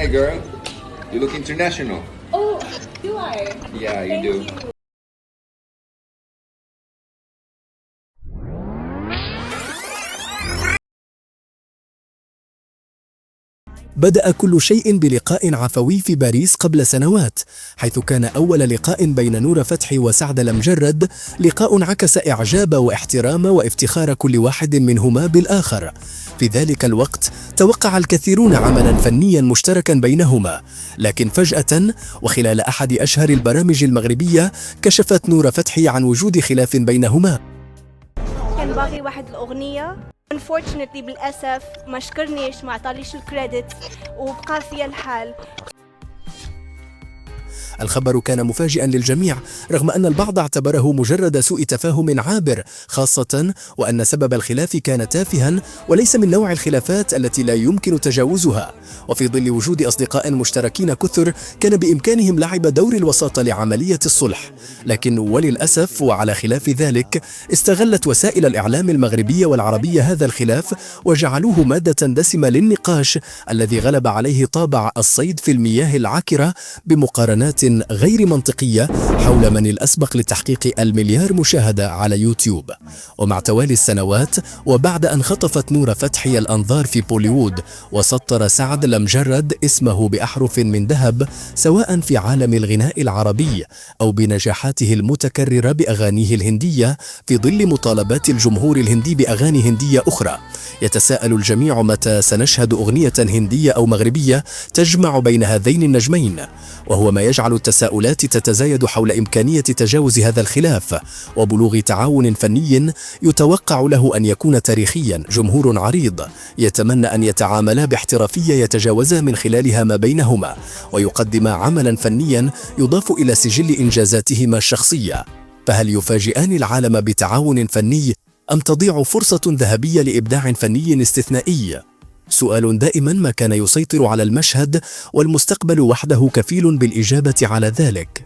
Hey girl, you look international. Oh, you are? Yeah, you Thank do. you. بدأ كل شيء بلقاء عفوي في باريس قبل سنوات، حيث كان أول لقاء بين نور فتحي وسعد المجرد لقاء عكس إعجاب واحترام وافتخار كل واحد منهما بالآخر. في ذلك الوقت توقع الكثيرون عملا فنيا مشتركا بينهما، لكن فجأة وخلال أحد أشهر البرامج المغربية كشفت نور فتحي عن وجود خلاف بينهما. كان باغي واحد الأغنية unfortunately بالأسف ما شكرنيش، ما عطاليش الكريدت وبقى فيا الحال. الخبر كان مفاجئا للجميع، رغم أن البعض اعتبره مجرد سوء تفاهم عابر، خاصة وأن سبب الخلاف كان تافها وليس من نوع الخلافات التي لا يمكن تجاوزها. وفي ظل وجود أصدقاء مشتركين كثر كان بإمكانهم لعب دور الوساطة لعملية الصلح، لكن وللأسف وعلى خلاف ذلك استغلت وسائل الإعلام المغربية والعربية هذا الخلاف وجعلوه مادة دسمة للنقاش الذي غلب عليه طابع الصيد في المياه العكرة بمقارنات غير منطقية حول من الأسبق لتحقيق المليار مشاهدة على يوتيوب. ومع توالي السنوات وبعد أن خطفت نور فتحي الأنظار في بوليوود وسطر سعد المجرد اسمه بأحرف من ذهب سواء في عالم الغناء العربي أو بنجاحاته المتكررة بأغانيه الهندية في ظل مطالبات الجمهور الهندي بأغاني هندية أخرى، يتساءل الجميع متى سنشهد أغنية هندية أو مغربية تجمع بين هذين النجمين، وهو ما يجعل التساؤلات تتزايد حول إمكانية تجاوز هذا الخلاف وبلوغ تعاون فني يتوقع له أن يكون تاريخيا. جمهور عريض يتمنى أن يتعاملا باحترافية يتجاوزا من خلالها ما بينهما ويقدما عملا فنيا يضاف إلى سجل إنجازاتهما الشخصية. فهل يفاجئان العالم بتعاون فني أم تضيع فرصة ذهبية لإبداع فني استثنائي؟ سؤال دائما ما كان يسيطر على المشهد، والمستقبل وحده كفيل بالإجابة على ذلك.